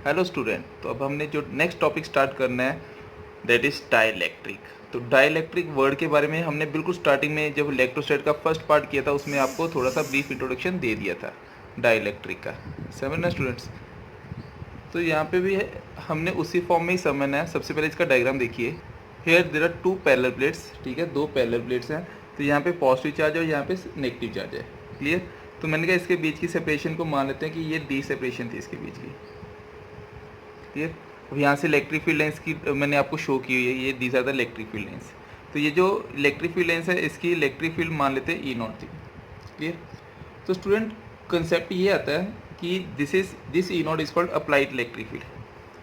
Hello student, तो अब हमने जो नेक्स्ट टॉपिक स्टार्ट करना है दैट इज़ डाइलेक्ट्रिक। तो डाइलेक्ट्रिक वर्ड के बारे में हमने बिल्कुल स्टार्टिंग में जब इलेक्ट्रोस्टैट का फर्स्ट पार्ट किया था उसमें आपको थोड़ा सा ब्रीफ इंट्रोडक्शन दे दिया था डाइलेक्ट्रिक का। समझना स्टूडेंट्स? तो यहाँ पे भी है, हमने उसी फॉर्म में ही समझना है। सबसे पहले इसका डायग्राम देखिए। Here there are two parallel plates, ठीक है, दो पैरेलल प्लेट्स हैं। तो यहाँ पे पॉजिटिव चार्ज है और यहाँ पे नेगेटिव चार्ज है। क्लियर? तो मैंने कहा इसके बीच की सेपरेशन को मान लेते हैं कि ये डी सेपरेशन थी इसके बीच की। क्लियर? अब यहाँ से इलेक्ट्रिक फील्ड लेंस की मैंने आपको शो की हुई है, ये these are the electric field lines. तो ये जो इलेक्ट्रिक फील्ड लेंस है इसकी इलेक्ट्रिक फील्ड मान लेते हैं ई नॉट थी। क्लियर? तो स्टूडेंट कंसेप्ट ये आता है कि this E not is called applied electric field.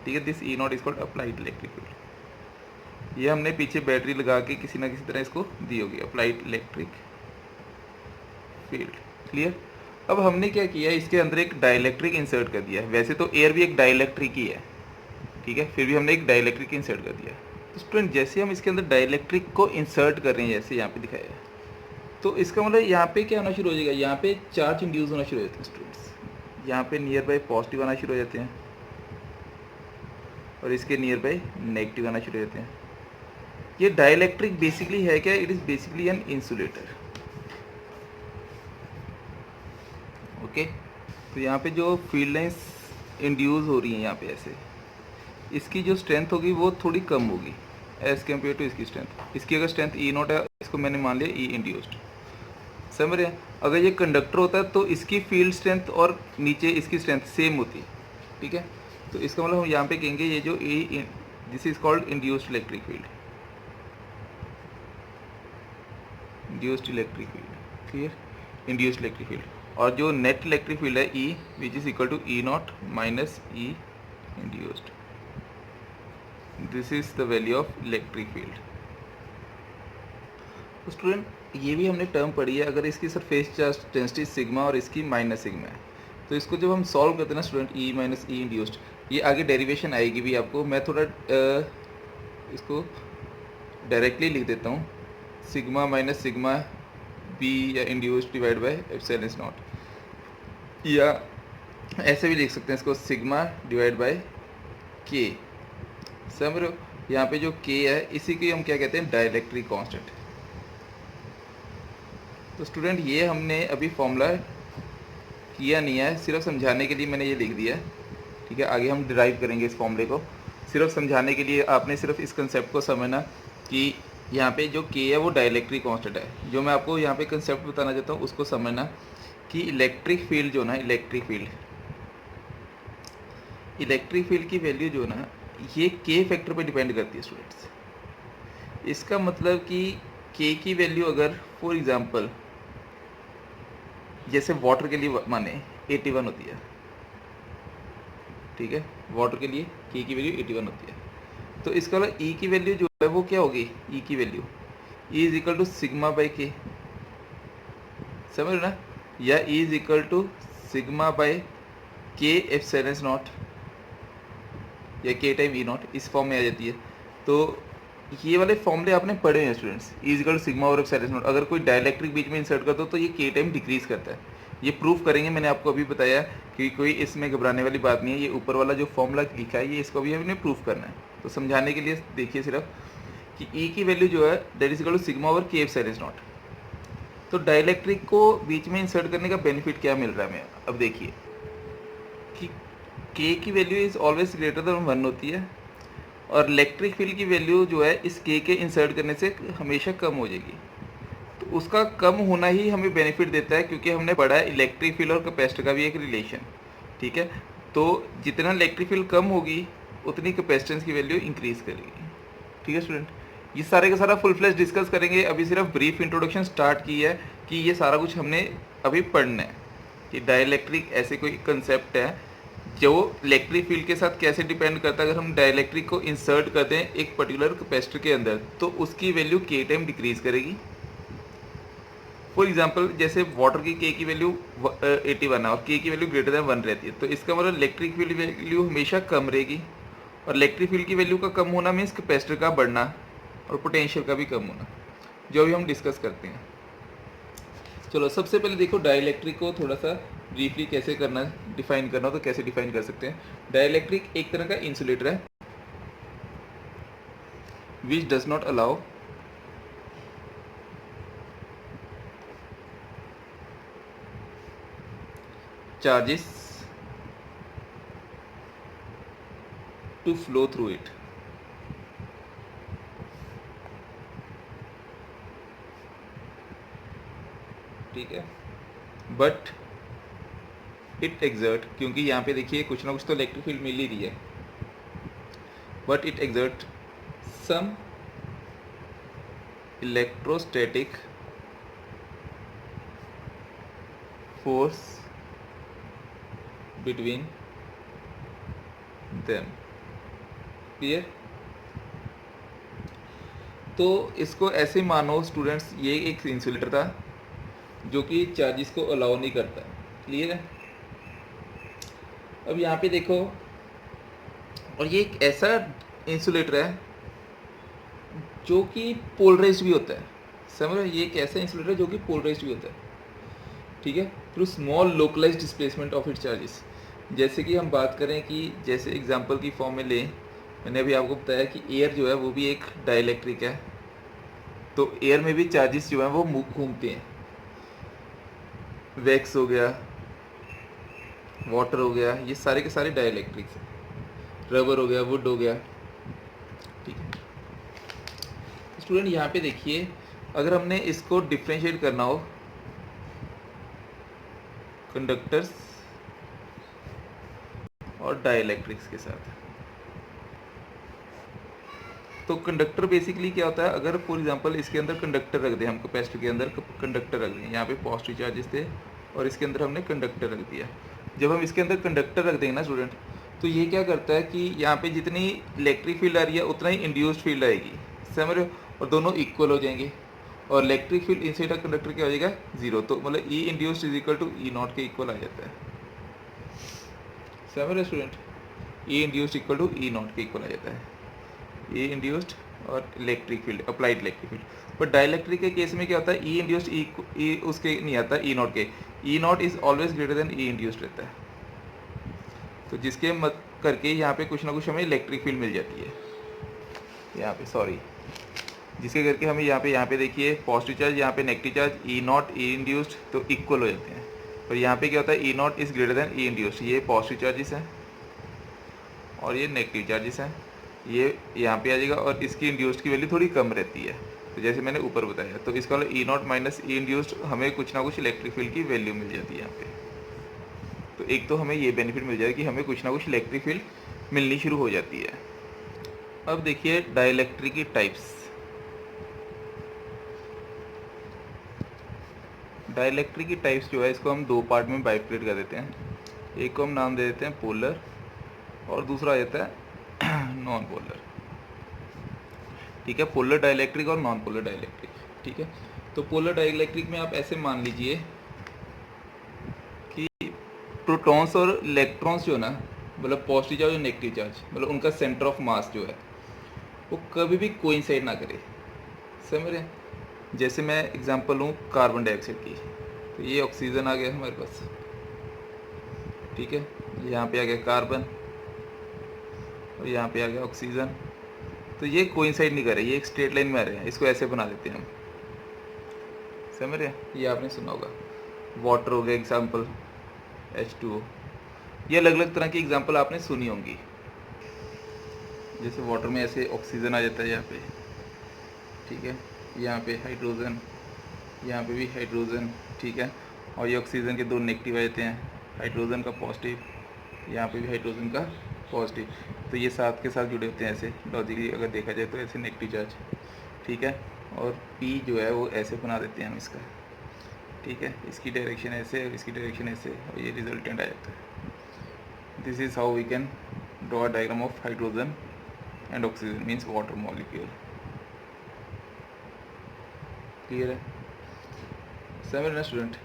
ठीक है, this E not is called applied electric field. ये हमने पीछे बैटरी लगा के किसी ना किसी तरह इसको दी होगी, अप्लाइड इलेक्ट्रिक फील्ड। क्लियर? अब हमने क्या किया, इसके अंदर एक डाइलेक्ट्रिक इंसर्ट कर दिया है। वैसे तो एयर भी एक डाइलेक्ट्रिक ही है, ठीक है, फिर भी हमने एक डाइलेक्ट्रिक इंसर्ट कर दिया। तो स्टूडेंट जैसे हम इसके अंदर डाइलेक्ट्रिक को इंसर्ट कर रहे हैं, जैसे यहाँ पे दिखाया है, तो इसका मतलब यहाँ पे क्या होना शुरू हो जाएगा, यहाँ पे चार्ज इंड्यूस होना शुरू हो जाते हैं स्टूडेंट्स। यहाँ पे नियर बाई पॉजिटिव आना शुरू हो जाते हैं और इसके नियर बाई नेगेटिव आना शुरू हो जाते हैं। ये डाइलेक्ट्रिक बेसिकली है क्या? It is basically an insulator. Okay, तो यहाँ पे जो फील्ड लाइंस इंड्यूस हो रही हैं यहाँ पे ऐसे, इसकी जो स्ट्रेंथ होगी वो थोड़ी कम होगी एज कम्पेयर टू इसकी स्ट्रेंथ। इसकी अगर स्ट्रेंथ ई नॉट है, इसको मैंने मान लिया ई इंड्यूस्ड। समझ रहे हैं? अगर ये कंडक्टर होता है तो इसकी फील्ड स्ट्रेंथ और नीचे इसकी स्ट्रेंथ सेम होती। ठीक है, तो इसका मतलब हम यहाँ पे कहेंगे ये जो E, this is called induced electric field, induced electric field. Clear? Induced electric field. और जो नेट इलेक्ट्रिक फील्ड है E which is equal to E not minus E induced, this is the value of electric field. तो student ये भी हमने term पढ़ी है, अगर इसकी सरफेस चार्ज डेंसिटी सिग्मा और इसकी माइनस सिग्मा है, तो इसको जब हम सॉल्व करते हैं ना student, E minus E induced, ये आगे डेरिवेशन आएगी भी आपको। मैं थोड़ा इसको डायरेक्टली लिख देता हूँ, सिग्मा माइनस सिग्मा बी या induced divide by epsilon not, या ऐसे भी लिख सकते हैं इसको, सिग्मा डिवाइड बाय के। समझ रहे हो? यहाँ पे जो के है इसी को हम क्या कहते हैं, डाइलेक्ट्रिक कांस्टेंट। तो स्टूडेंट ये हमने अभी फॉर्मूला किया नहीं है, सिर्फ समझाने के लिए मैंने ये लिख दिया है। ठीक है, आगे हम डिराइव करेंगे इस फॉर्मूले को। सिर्फ समझाने के लिए आपने सिर्फ इस कंसेप्ट को समझना कि यहाँ पे जो के है वो डाइलेक्ट्रिक कांस्टेंट है। जो मैं आपको यहाँ पे कंसेप्ट बताना चाहता हूँ उसको समझना कि इलेक्ट्रिक फील्ड जो ना, इलेक्ट्रिक फील्ड की वैल्यू जो ना, ये के फैक्टर पे डिपेंड करती है स्टूडेंट्स। इसका मतलब कि के की वैल्यू अगर फॉर एग्जांपल जैसे वाटर के लिए माने 81 होती है, ठीक है, वाटर के लिए के की वैल्यू 81 होती है, तो इसका मतलब ई की वैल्यू जो है वो क्या होगी, ई की value E is equal to sigma by K. समझ रहे ना? या E is equal to sigma by K epsilon not या के टाइम ई नॉट, इस फॉर्म में आ जाती है। तो ये वाले फॉर्मूले आपने पढ़े हैं students, E is equal to sigma और एप्सिलॉन नॉट। अगर कोई डाइलेक्ट्रिक बीच में इंसर्ट कर दो तो ये के टाइम डिक्रीज करता है। ये प्रूफ करेंगे, मैंने आपको अभी बताया कि कोई इसमें घबराने वाली बात नहीं है। ये ऊपर वाला जो फॉर्मूला लिखा है ये इसको भी हमने प्रूफ करना है। तो समझाने के लिए देखिए सिर्फ कि ई की वैल्यू जो है that is equal to sigma over K epsilon naught. तो डाइलेक्ट्रिक को बीच में इंसर्ट करने का बेनिफिट क्या मिल रहा है हमें, अब देखिए कि के की value is always greater than 1 होती है और इलेक्ट्रिक फील्ड की वैल्यू जो है इस के इंसर्ट करने से हमेशा कम हो जाएगी। तो उसका कम होना ही हमें बेनिफिट देता है, क्योंकि हमने पढ़ा है इलेक्ट्रिक फील्ड और कैपेसिटर का भी एक रिलेशन। ठीक है, तो जितना इलेक्ट्रिक फील्ड कम होगी उतनी कैपेसिटेंस की वैल्यू इंक्रीज करेगी। ठीक है स्टूडेंट, ये सारे का सारा फुल फ्लैश डिस्कस करेंगे। अभी सिर्फ ब्रीफ इंट्रोडक्शन स्टार्ट की है कि ये सारा कुछ हमने अभी पढ़ना है कि डाइलेक्ट्रिक ऐसे कोई कंसेप्ट है जो इलेक्ट्रिक फील्ड के साथ कैसे डिपेंड करता है। अगर हम डाइलेक्ट्रिक को इंसर्ट करते हैं एक पर्टिकुलर कैपेसिटर के अंदर तो उसकी वैल्यू के टाइम डिक्रीज करेगी। फॉर एग्जांपल जैसे वाटर की वैल्यू 81 है और के की वैल्यू ग्रेटर देन 1 रहती है, तो इसका मतलब इलेक्ट्रिक फील्ड वैल्यू हमेशा कम रहेगी। और इलेक्ट्रिक फील्ड की वैल्यू का कम होना मीन्स कैपेसिटर का बढ़ना और पोटेंशियल का भी कम होना, जो अभी हम डिस्कस करते हैं। चलो सबसे पहले देखो डाइलेक्ट्रिक को थोड़ा सा ब्रीफली कैसे करना, डिफाइन करना हो तो कैसे डिफाइन कर सकते हैं। डाइलेक्ट्रिक एक तरह का इंसुलेटर है which does not allow charges to flow through it. ठीक है, बट इट एग्जर्ट, क्योंकि यहाँ पे देखिए कुछ ना कुछ तो इलेक्ट्रिक फील्ड मिल ही रही है, but it exert some electrostatic force between them. Clear? तो इसको ऐसे मानो स्टूडेंट्स, ये एक इंसुलेटर था जो कि चार्जेस को अलाउ नहीं करता। क्लियर है? अब यहाँ पे देखो, और ये एक ऐसा इंसुलेटर है जो कि पोलराइज्ड भी होता है। समझ रहे हो? ये एक ऐसा इंसुलेटर है जो कि पोलराइज्ड भी होता है। ठीक है, through small localise displacement of it charges. जैसे कि हम बात करें कि जैसे एग्जांपल की फॉर्म में लें, मैंने अभी आपको बताया कि एयर जो है वो भी एक डाइलेक्ट्रिक है, तो एयर में भी चार्जेस जो है वो घूमते हैं। वैक्स हो गया, वाटर हो गया, ये सारे के सारे डाइलेक्ट्रिक्स हैं। रबर हो गया, वुड हो गया। ठीक है स्टूडेंट, यहाँ पे देखिए, अगर हमने इसको डिफ्रेंशिएट करना हो कंडक्टर्स और डाइलेक्ट्रिक्स के साथ, तो कंडक्टर बेसिकली क्या होता है, अगर फॉर एग्जांपल इसके अंदर कंडक्टर रख दें, हम कैपेसिटर के अंदर कंडक्टर रख दें, यहाँ पे पॉजिटिव चार्जेस थे और इसके अंदर हमने कंडक्टर रख दिया। जब हम इसके अंदर कंडक्टर रख देंगे ना स्टूडेंट, तो ये क्या करता है कि यहाँ पे जितनी इलेक्ट्रिक फील्ड आ रही है उतना ही इंड्यूस्ड फील्ड आएगी। समझ रहे हो? और दोनों इक्वल हो जाएंगे, और electric field inside of conductor क्या हो जाएगा, जीरो। तो मतलब E induced is equal to E not के इक्वल आ जाता है। समझ रहे student? E induced equal to E not के इक्वल आ जाता है, ई इंड्यूस्ड और electric field, applied electric field. But dielectric के केस में क्या होता है, ई इंड्यूस्ड ई उसके नहीं आता, ई नॉट के। E not is always greater than E induced रहता है। तो जिसके मत करके यहाँ पे कुछ ना कुछ हमें इलेक्ट्रिक फील्ड मिल जाती है। यहाँ पे सॉरी, जिसके करके हमें यहाँ पे देखिए पॉजिटिव चार्ज, यहाँ पे negative charge, E not E induced तो इक्वल हो जाते हैं। और यहाँ पे क्या होता है, E not is greater than E induced. ये पॉजिटिव चार्जेस हैं और ये नेगेटिव चार्जेस हैं, ये यहाँ पे आ जाएगा, और इसकी इंड्यूस्ड की वैल्यू थोड़ी कम रहती है। तो जैसे मैंने ऊपर बताया, तो इसका मतलब E not minus E induced, हमें कुछ ना कुछ इलेक्ट्रिक फील्ड की वैल्यू मिल जाती है यहाँ पे। तो एक तो हमें ये बेनिफिट मिल जाएगा कि हमें कुछ ना कुछ इलेक्ट्रिक फील्ड मिलनी शुरू हो जाती है। अब देखिए डाइलेक्ट्रिक की टाइप्स। डाइलेक्ट्रिक की टाइप्स जो है, इसको हम दो पार्ट में बाइफरेट कर देते हैं। एक को हम नाम दे देते हैं पोलर, और दूसरा आ जाता है नॉन पोलर। ठीक है, पोलर डाइलेक्ट्रिक और नॉन पोलर डाइलेक्ट्रिक। ठीक है, तो पोलर डाइलेक्ट्रिक में आप ऐसे मान लीजिए कि प्रोटॉन्स और इलेक्ट्रॉन्स जो है ना, मतलब पॉजिटिव चार्ज और नेगेटिव चार्ज, मतलब उनका सेंटर ऑफ मास जो है वो कभी भी कोइंसाइड ना करे। समझ रहे हैं? जैसे मैं एग्जांपल लूँ कार्बन डाइऑक्साइड की, तो ये ऑक्सीजन आ गया हमारे पास। ठीक है, यहाँ पे आ गया कार्बन और यहाँ पे आ गया ऑक्सीजन। तो ये कोइंसाइड नहीं कर रहे, ये एक स्ट्रेट लाइन में आ रहे हैं। इसको ऐसे बना देते हैं हम। समझ रहे हैं? ये आपने सुना होगा, वाटर हो गया एग्जाम्पल, H2O। ये अलग अलग तरह की एग्जाम्पल आपने सुनी होंगी। जैसे वाटर में ऐसे ऑक्सीजन आ जाता है यहाँ पे, ठीक है, यहाँ पे हाइड्रोजन, यहाँ पे भी हाइड्रोजन। ठीक है, और ये ऑक्सीजन के दो नेगेटिव आ जाते हैं, हाइड्रोजन का पॉजिटिव, यहाँ पे भी हाइड्रोजन का पॉजिटिव। तो ये साथ के साथ जुड़े होते हैं ऐसे, लॉजिकली अगर देखा जाए तो ऐसे नेगेटिव चार्ज। ठीक है, और P जो है वो ऐसे बना देते हैं हम इसका। ठीक है, इसकी डायरेक्शन ऐसे और इसकी डायरेक्शन ऐसे, और ये रिजल्टेंट आ जाता है। This is how we can draw a diagram of hydrogen and oxygen means water molecule. Clear है? समझ ना स्टूडेंट?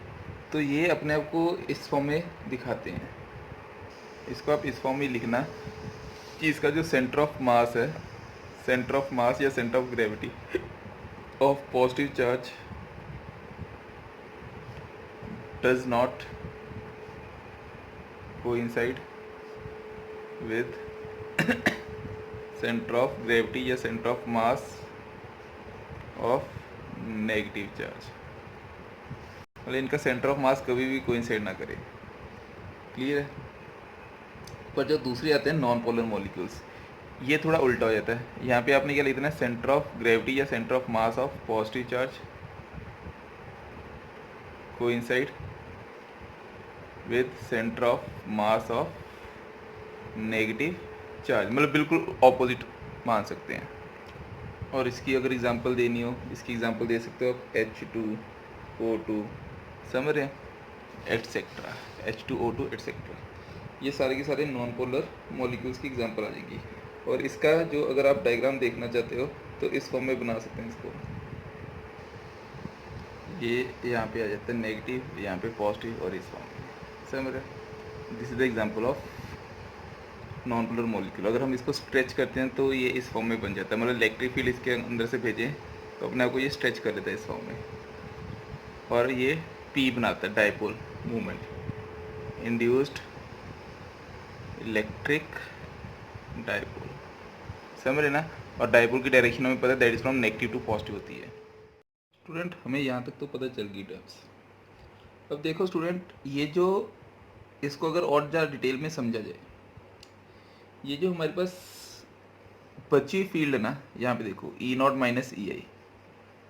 तो ये अपने आप को इस फॉर्म में दिखाते हैं। इसको आप इस फॉर्म में लिखना कि इसका जो सेंटर ऑफ मास है, सेंटर ऑफ मास या centre of gravity of positive charge does not coincide with centre of gravity या centre of mass of negative charge, मतलब इनका सेंटर ऑफ मास कभी भी कोइंसाइड ना करे। क्लियर है। पर जो दूसरे आते हैं नॉन पोलर मॉलिक्यूल्स, ये थोड़ा उल्टा हो जाता है। यहाँ पे आपने क्या लिखना है, सेंटर ऑफ ग्रेविटी या centre of mass of positive charge coincide with centre of mass of negative charge, मतलब बिल्कुल ऑपोजिट मान सकते हैं। और इसकी अगर एग्जांपल देनी हो, इसकी एग्जांपल दे सकते हो आप H2O2, समझ रहे हैं, एटसेट्रा, H2O2 एटसेट्रा। ये सारे के सारे नॉन पोलर मॉलिक्यूल्स की एग्जांपल आ जाएगी। और इसका जो अगर आप डायग्राम देखना चाहते हो तो इस फॉर्म में बना सकते हैं इसको। ये यहाँ पे आ जाता है नेगेटिव, यहाँ पे पॉजिटिव, और इस फॉर्म में, समझ रहे। This is the example of non polar molecule. अगर हम इसको स्ट्रेच करते हैं तो ये इस फॉर्म में बन जाता है, मतलब इलेक्ट्रिक फील्ड इसके अंदर से भेजें तो अपने आप को ये स्ट्रेच कर लेता है इस फॉर्म में, और ये पी बनाता है, dipole movement, induced electric dipole, समझ रहे ना। और डायपोल की डायरेक्शन हमें पता है, that is from negative to positive होती है। स्टूडेंट हमें यहाँ तक तो पता चल गई टर्म्स। अब देखो स्टूडेंट, ये जो इसको अगर और ज़्यादा डिटेल में समझा जाए, ये जो हमारे पास बची हुई फील्ड है ना, यहाँ पे देखो E0 माइनस EI,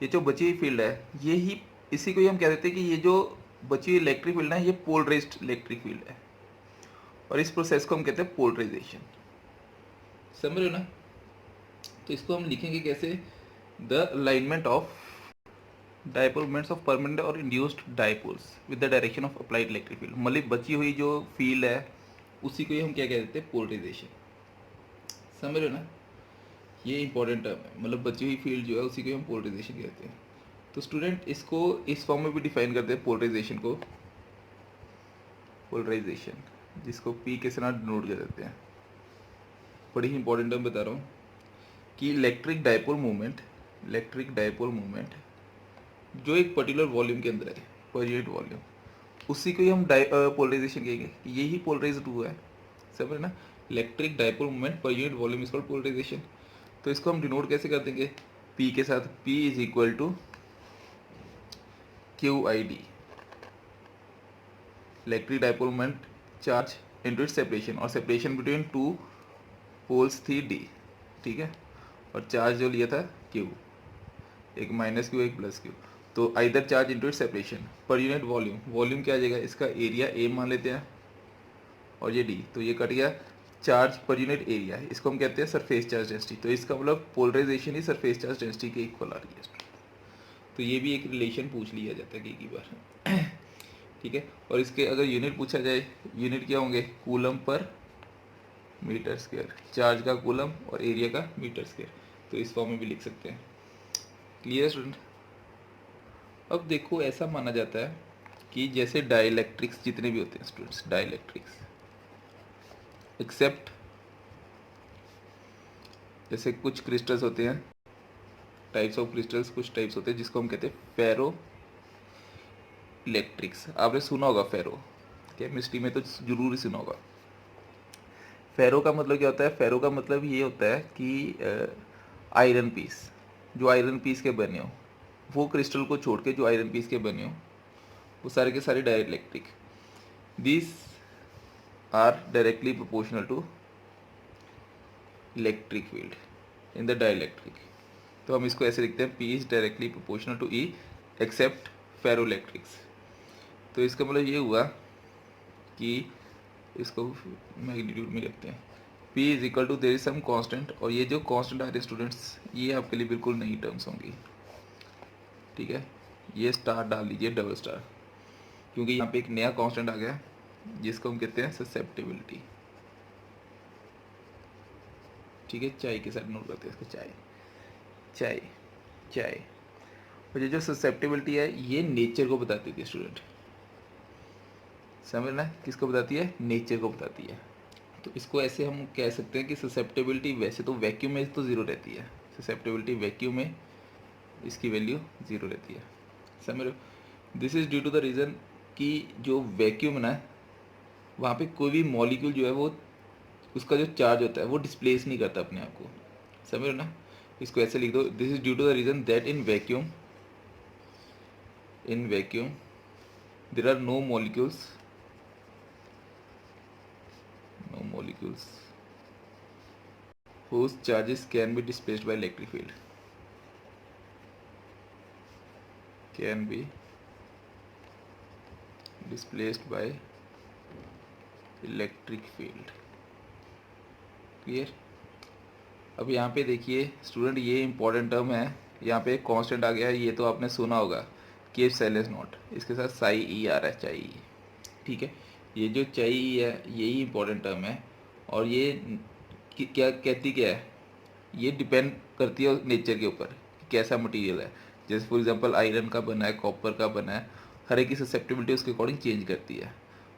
ये जो बची हुई फील्ड है, ये ही इसी को ही हम कह देते हैं कि ये जो बची हुई इलेक्ट्रिक फील्ड है, ये पोलराइज्ड इलेक्ट्रिक फील्ड है, और इस प्रोसेस को हम कहते हैं पोलराइजेशन, समझ रहे हो ना। तो इसको हम लिखेंगे कैसे, the alignment of dipole moments of permanent और induced dipoles with the direction of applied electric field, मतलब बची हुई जो फील्ड है उसी को ही हम क्या कह देते हैं, पोलराइजेशन, समझ रहे हो ना। ये इंपॉर्टेंट टर्म है, मतलब बची हुई फील्ड जो है उसी को हम पोलराइजेशन कहते हैं। तो स्टूडेंट इसको इस फॉर्म में भी डिफाइन करते हैं पोलराइजेशन को, पोलराइजेशन जिसको P के साथ डिनोट कर देते हैं। बड़ी ही इंपॉर्टेंट टर्म बता रहा हूँ कि electric dipole movement, electric dipole movement जो एक पर्टिकुलर वॉल्यूम के अंदर है, पर यूनिट वॉल्यूम, उसी को ही हम पोलराइजेशन कहेंगे। यही पोलराइज्ड हुआ है, समझ रहे ना। Electric dipole movement per unit volume is called polarization. तो इसको हम डिनोट कैसे कर देंगे, P के साथ, P is equal to QID, electric dipole movement charge into its separation, और सेपरेशन बिटवीन टू पोल्स थी D, ठीक है। और चार्ज जो लिया था Q, एक माइनस Q एक प्लस Q, तो either charge into its separation पर यूनिट वॉल्यूम, वॉल्यूम क्या आ जाएगा, इसका एरिया A मान लेते हैं, और ये D, तो ये कट गया चार्ज पर यूनिट एरिया, इसको हम कहते हैं सरफेस चार्ज डेंसिटी। तो इसका मतलब पोलराइजेशन ही सरफेस चार्ज डेंसिटी के इक्वल आ रही है। तो ये भी एक रिलेशन पूछ लिया जाता है कई बार, ठीक है। और इसके अगर यूनिट पूछा जाए, यूनिट क्या होंगे, coulomb per metre square, charge का कूलम और एरिया का मीटर स्क्वायर, तो इस फॉर्म में भी लिख सकते हैं। Clear student. अब देखो ऐसा माना जाता है कि जैसे डाइलेक्ट्रिक्स जितने भी होते हैं स्टूडेंट्स, डाइलेक्ट्रिक्स एक्सेप्ट, जैसे कुछ क्रिस्टल्स होते हैं, टाइप्स ऑफ क्रिस्टल्स, कुछ टाइप्स होते हैं जिसको हम कहते हैं फेरो इलेक्ट्रिक्स। आपने सुना होगा फेरो, केमिस्ट्री में तो जरूर ही सुना होगा। फेरो का मतलब क्या होता है, फेरो का मतलब ये होता है कि आयरन पीस, जो आयरन पीस के बने हो, वो क्रिस्टल को छोड़ के जो आयरन पीस के बने हो, वो सारे के सारे dielectric, this are directly proportional to electric field in the dielectric. तो हम इसको ऐसे लिखते हैं, P is directly proportional to E except ferroelectrics. तो इसका मतलब ये हुआ कि इसको मैग्नीट्यूड में लिखते हैं, P is equal to there is some constant, और ये जो कांस्टेंट आ रहे हैं स्टूडेंट्स, ये आपके लिए बिल्कुल नई टर्म्स होंगी, ठीक है। ये स्टार डाल लीजिए, डबल स्टार, क्योंकि यहाँ पे एक नया कांस्टेंट आ गया जिसको हम कहते हैं ससेप्टिबिलिटी, ठीक है। चाय के साथ नोट करते हैं इसको, चाय चाय चाय। और ये जो ससेप्टिबिलिटी है, ये नेचर को बताती है स्टूडेंट, समझना, किसको बताती है, नेचर को बताती है। तो इसको ऐसे हम कह सकते हैं कि ससेप्टेबिलिटी, वैसे तो वैक्यूम में तो ज़ीरो रहती है, ससेप्टेबिलिटी वैक्यूम में इसकी वैल्यू ज़ीरो रहती है, समझ रहे हो। This is due to the reason कि जो वैक्यूम ना, वहाँ पे कोई भी मॉलिक्यूल जो है वो उसका जो चार्ज होता है वो डिस्प्लेस नहीं करता अपने आप को, समझ रहे हो ना। इसको ऐसे लिख दो, this is due to the reason that in vacuum there are no molecules whose charges can be displaced by electric field, can be displaced by electric field, clear. अब यहाँ पे देखिए स्टूडेंट, ये इंपॉर्टेंट टर्म है, यहाँ पे constant आ गया, ये तो आपने सुना होगा कि एप्सिलॉन नॉट, इसके साथ साई ई आ रहा है, चाई ई, ठीक है। ये जो चाई ई है यही इंपॉर्टेंट टर्म है, और ये क्या कहती क्या है, ये डिपेंड करती है नेचर के ऊपर कि कैसा मटेरियल है। जैसे फॉर एग्जांपल आयरन का बना है, कॉपर का बना है, हर एक की ससेप्टिबिलिटी उसके अकॉर्डिंग चेंज करती है।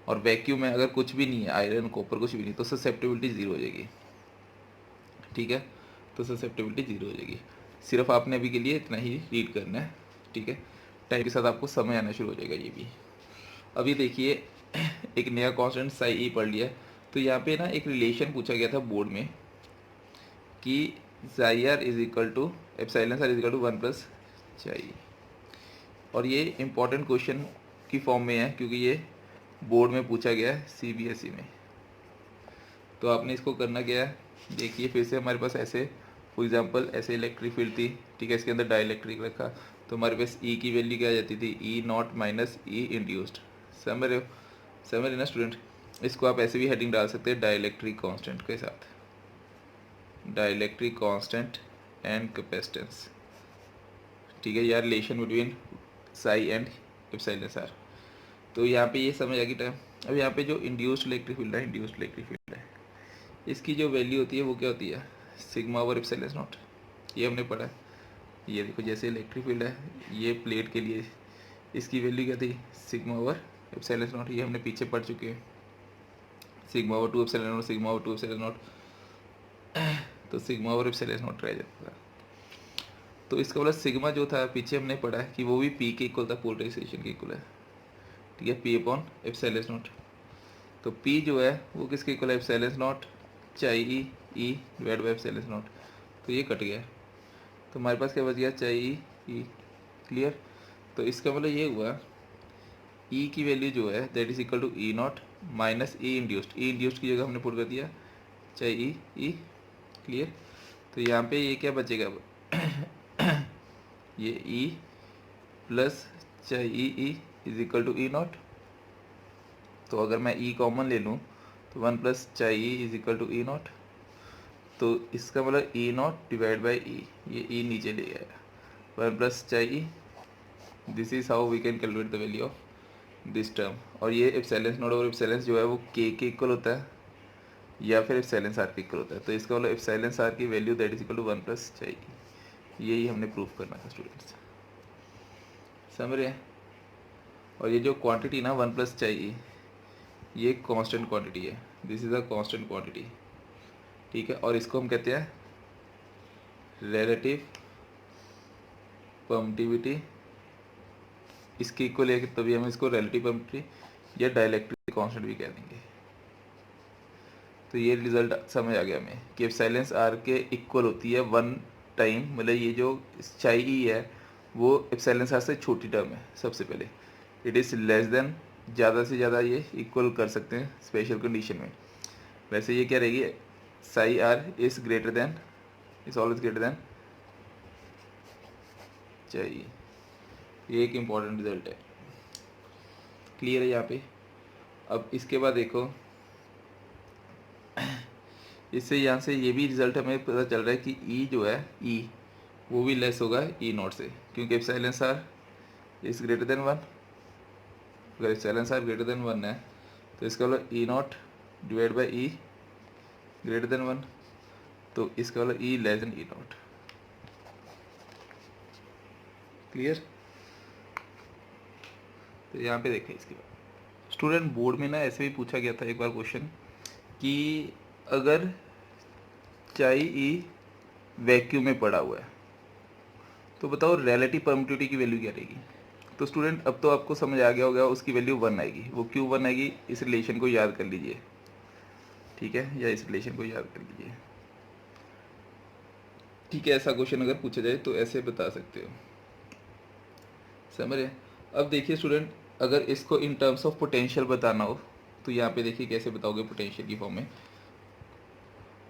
और वैक्यूम में अगर कुछ भी नहीं है, आयरन कॉपर कुछ भी नहीं, तो ससेप्टिबिलिटी ज़ीरो हो जाएगी, ठीक है। तो ससेप्टिबिलिटी ज़ीरो हो जाएगी। सिर्फ आपने अभी के लिए इतना ही रीड करना है, ठीक है। टाइम के साथ आपको समझ आना शुरू हो जाएगा ये भी। अभी देखिए एक नया कांस्टेंट साई ई पढ़ लिया, तो यहाँ पे ना एक रिलेशन पूछा गया था बोर्ड में कि psi r is equal to epsilon are is equal to 1 plus chi. और ये इंपॉर्टेंट क्वेश्चन की फॉर्म में है क्योंकि ये बोर्ड में पूछा गया है सीबीएसई में। तो आपने इसको करना क्या है, देखिए फिर से हमारे पास ऐसे फॉर एग्जांपल ऐसे इलेक्ट्रिक फील्ड थी, ठीक है, इसके अंदर डाइलेक्ट्रिक रखा, तो हमारे पास ई की वैल्यू क्या आ जाती थी, E not minus E induced. समझ रहे हो, समझ रहे ना स्टूडेंट। इसको आप ऐसे भी हेडिंग डाल सकते हैं डाइलेक्ट्रिक कांस्टेंट के साथ, डाइलेक्ट्रिक कांस्टेंट एंड कैपेसिटेंस, ठीक है, या relation between psi and epsilon r. तो यहाँ पे ये समझ आ गई टाइम। अब यहाँ पे जो इंड्यूस्ड इलेक्ट्रिक फील्ड है, इंड्यूस्ड इलेक्ट्रिक फील्ड है, इसकी जो वैल्यू होती है वो क्या होती है, सिग्मा ओवर एप्सिलॉन नॉट, ये हमने पढ़ा है। ये देखो जैसे इलेक्ट्रिक फील्ड है, ये प्लेट के लिए इसकी वैल्यू क्या थी, सिग्मा ओवर एप्सिलॉन नॉट, ये हमने पीछे पढ़ चुके हैं, sigma over 2 epsilon not, sigma over 2 epsilon naught, तो सिग्मा ओवर एप्सिलॉन नॉट रह जाता था। तो इसका मतलब सिग्मा जो था पीछे हमने पढ़ा है कि वो भी पी के इक्वल था, पोलराइजेशन के इक्वल है, ठीक है, पी अपॉन एप्सिलॉन नॉट। तो पी जो है वो किसके इक्वल है, एप्सिलॉन नॉट चाई ई डिवाइड बाई एप्सिलॉन नॉट। तो ये कट गया, तो हमारे पास क्या बच गया, चाई ई, क्लियर। तो इसका मतलब ये हुआ ई की वैल्यू जो है that is equal to E not minus E induced, E induced की जगह हमने पुट कर दिया चाई ई, क्लियर। तो यहाँ पे ये क्या बचेगा ये E plus chi E is equal to E not. तो अगर मैं ई कॉमन ले लूँ तो 1 plus chi E is equal to E not. तो इसका मतलब E not divide by E, ये ई नीचे ले आया, 1 plus chi E, this is how we can calculate the value of this term. और ये एप्सिलॉन नॉट और एप्सिलॉन जो है वो के इक्वल होता है या फिर एप्सिलॉन आर के इक्वल होता है। तो इसका मतलब एप्सिलॉन आर की value that is equal to 1 plus chi E, यही हमने प्रूफ करना था स्टूडेंट्स, समझ रहे हैं। और ये जो क्वांटिटी ना 1 प्लस चाई ई, ये कांस्टेंट क्वांटिटी है, this is a constant quantity, ठीक है। और इसको हम कहते हैं रिलेटिव परमिटिविटी, इसके इक्वल है तभी हम इसको रिलेटिव परमिटिविटी या डाइलेक्ट्रिक कांस्टेंट भी कह देंगे। तो ये रिजल्ट समझ आ गया हमें कि एप्सिलॉन आर के इक्वल होती है 1 टाइम, मतलब ये जो चाई ई है वो एप्सिलॉन आर से छोटी टर्म है सबसे पहले, इट इज़ लेस देन, ज़्यादा से ज़्यादा ये इक्वल कर सकते हैं स्पेशल कंडीशन में। वैसे ये क्या रहेगी, psi R is greater then, is always greater then चाई, ये एक इम्पॉर्टेंट रिजल्ट है, क्लियर है यहाँ पे। अब इसके बाद देखो इससे यहाँ से ये भी रिजल्ट हमें पता चल रहा है कि ई जो है ई वो भी लेस होगा ई नॉट से, क्योंकि epsilon are is greater than 1। अगर एप्सिलॉन आर ग्रेटर देन 1 है तो इसका मतलब E not divide by E greater than 1, तो इसका मतलब E less than E not, clear. तो यहाँ पे देखें इसके बाद स्टूडेंट बोर्ड में ना ऐसे भी पूछा गया था एक बार क्वेश्चन कि अगर चाई ई वैक्यूम में पड़ा हुआ है तो बताओ रिलेटिव परमिटिविटी की वैल्यू क्या रहेगी। तो स्टूडेंट अब तो आपको समझ आ गया होगा, उसकी वैल्यू 1 आएगी। वो क्यों 1 आएगी, इस रिलेशन को याद कर लीजिए, ठीक है, या इस रिलेशन को याद कर लीजिए, ठीक है। ऐसा क्वेश्चन अगर पूछा जाए तो ऐसे बता सकते हो, समझ रहे हैं। अब देखिए स्टूडेंट, अगर इसको इन टर्म्स ऑफ पोटेंशियल बताना हो तो यहाँ पे देखिए कैसे बताओगे पोटेंशियल की फॉर्म में।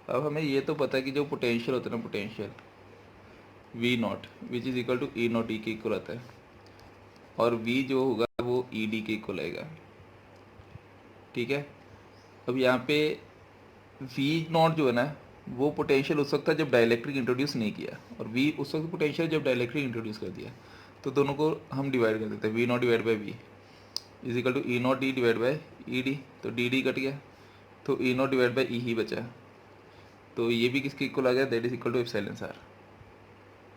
अब हमें ये तो पता है कि जो पोटेंशियल होता है ना, potential V not which is equal to E not, E के इक्वल आता है, और वी जो होगा वो ई डी के इक्वल आएगा, ठीक है। अब यहाँ पे वी नॉट जो है ना, वो पोटेंशियल उस वक्त था जब डाइलेक्ट्रिक इंट्रोड्यूस नहीं किया, और वी उस वक्त पोटेंशियल जब डाइलेक्ट्रिक इंट्रोड्यूस कर दिया। तो दोनों को हम डिवाइड कर देते हैं, V not divide by V is equal to E not D divide by E D, तो डी डी कट गया, तो E not divide by E ही बचा, तो ये भी किसके इक्वल आ गया, that is equal to epsilon r,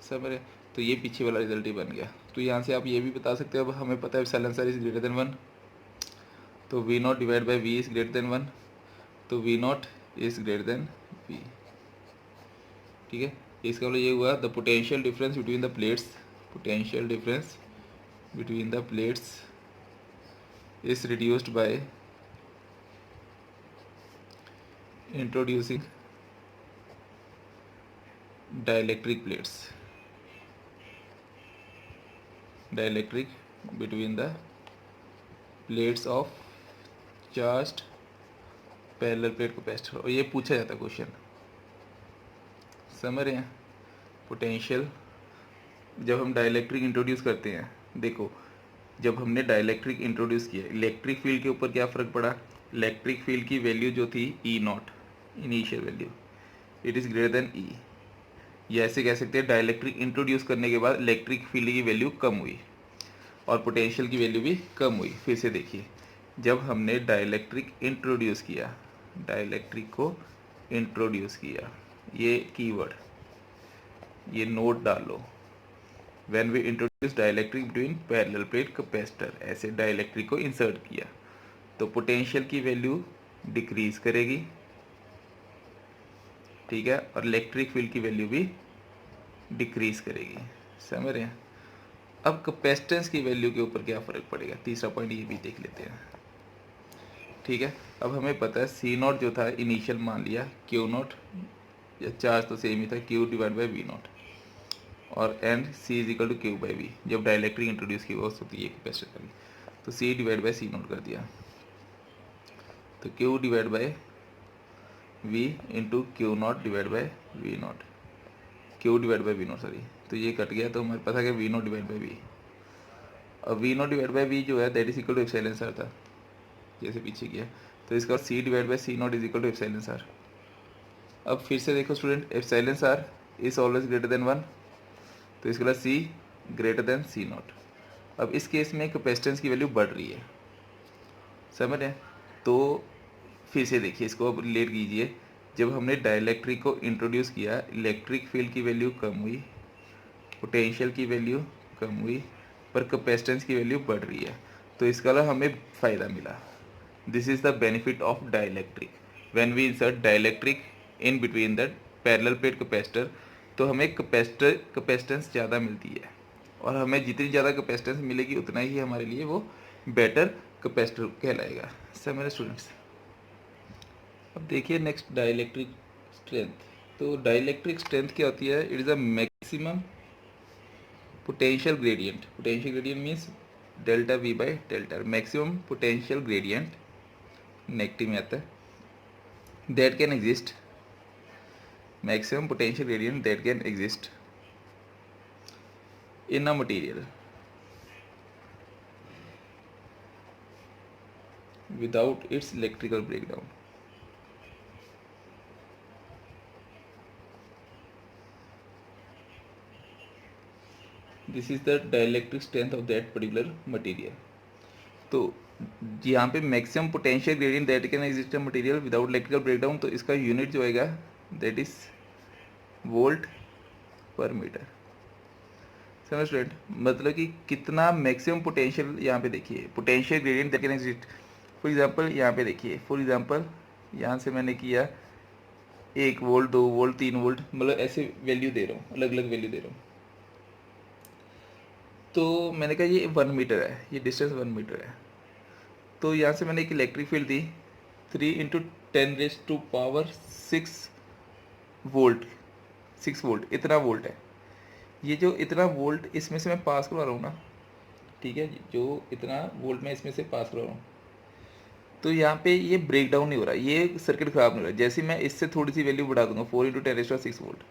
समझ रहे। तो ये पीछे वाला रिजल्ट ही बन गया। तो यहाँ से आप ये भी बता सकते हो, अब हमें पता है epsilon are is greater than 1, तो V not divide by V is greater than 1, तो V naught is greater than V, ठीक है। इसका मतलब ये हुआ the potential difference between the plates, potential difference between the plates is reduced by introducing dielectric plates, dielectric between the plates of charged parallel plate capacitor। और ये पूछा जाता है क्वेश्चन, समझ रहे हैं। पोटेंशियल जब हम डाइलेक्ट्रिक इंट्रोड्यूस करते हैं, देखो जब हमने डाइलेक्ट्रिक इंट्रोड्यूस किया, इलेक्ट्रिक फील्ड के ऊपर क्या फ़र्क पड़ा, इलेक्ट्रिक फील्ड की वैल्यू जो थी E not, initial value, it is greater than E. या ऐसे कह सकते हैं डाइलेक्ट्रिक इंट्रोड्यूस करने के बाद इलेक्ट्रिक फील्ड की वैल्यू कम हुई और पोटेंशियल की वैल्यू भी कम हुई। फिर से देखिए, जब हमने डाइलेक्ट्रिक इंट्रोड्यूस किया, डाइलेक्ट्रिक को इंट्रोड्यूस किया, ये कीवर्ड, ये नोट डाल लो, when we introduce dielectric between parallel plate capacitor, ऐसे डाइलेक्ट्रिक को इंसर्ट किया तो पोटेंशियल की वैल्यू डिक्रीज करेगी, ठीक है, और इलेक्ट्रिक फील्ड की वैल्यू भी डिक्रीज करेगी, समझ रहे हैं। अब कैपेसिटेंस की वैल्यू के ऊपर क्या फ़र्क पड़ेगा, तीसरा पॉइंट ये भी देख लेते हैं, ठीक है। अब हमें पता है सी नॉट जो था इनिशियल मान लिया क्यू नॉट, या चार्ज तो सेम ही था, Q divide by V not, और and C is equal to Q by V, जब डाइलेक्ट्रिक इंट्रोड्यूस की उस वक्त ये कैपेसिटर करी, तो C divide by C not कर दिया, तो Q divide by V into Q not divide by V not, Q divide by V not sorry, तो ये कट गया, तो हमारे पास आ गया we not divide by V. अब V not divide by V जो है that is equal to epsilon R था, जैसे पीछे किया, तो इसका C divide by C not is equal to epsilon R. अब फिर से देखो student, epsilon are is always greater than 1, तो इसके बाद C greater than C not. अब इस केस में कैपेसिटेंस की वैल्यू बढ़ रही है, समझ रहे हैं। तो फिर से देखिए, इसको अब रिलेट कीजिए, जब हमने डाइलेक्ट्रिक को इंट्रोड्यूस किया, इलेक्ट्रिक फील्ड की वैल्यू कम हुई, पोटेंशियल की वैल्यू कम हुई, पर कैपेसिटेंस की वैल्यू बढ़ रही है, तो इसका मतलब हमें फ़ायदा मिला। This is the benefit of dielectric, when we insert dielectric in between the parallel plate capacitor, तो हमें कैपेसिटेंस ज़्यादा मिलती है, और हमें जितनी ज़्यादा कैपेसिटेंस मिलेगी उतना ही हमारे लिए वो बेटर कैपेसिटर कहलाएगा, सब मेरे स्टूडेंट्स। अब देखिए नेक्स्ट, डाइलेक्ट्रिक स्ट्रेंथ। तो डाइलेक्ट्रिक स्ट्रेंथ क्या होती है, it is a maximum potential gradient, potential gradient means delta we by delta, maximum potential gradient negative में आता है, that can exist, maximum potential gradient that can exist in a material without its electrical breakdown. This is the dielectric strength of that particular material. तो यहाँ पे maximum potential gradient that can exist in material without electrical breakdown, तो इसका unit जो आएगा that is volt पर metre, समझ student. मतलब कि कितना मैक्सिमम पोटेंशियल, यहाँ पे देखिए potential gradient that can exist, for example यहाँ पे देखिए, फॉर एग्जांपल यहाँ से मैंने किया 1 वोल्ट 2 वोल्ट 3 वोल्ट, मतलब ऐसे वैल्यू दे रहा हूँ, अलग अलग वैल्यू दे रहा हूँ। तो मैंने कहा ये 1 मीटर है, ये डिस्टेंस 1 मीटर है। तो यहाँ से मैंने एक इलेक्ट्रिक फील्ड दी 3 × 10⁻⁶ वोल्ट, 6 वोल्ट, इतना वोल्ट है। ये जो इतना वोल्ट इसमें से मैं पास करवा रहा हूँ ना, ठीक है, जो इतना वोल्ट मैं इसमें से पास करवा रहा हूँ, तो यहाँ पे ये ब्रेक डाउन नहीं हो रहा, ये सर्किट ख़राब नहीं हो रहा। जैसे मैं इससे थोड़ी सी वैल्यू बढ़ा दूंगा 4 × 10⁻⁶ वोल्ट,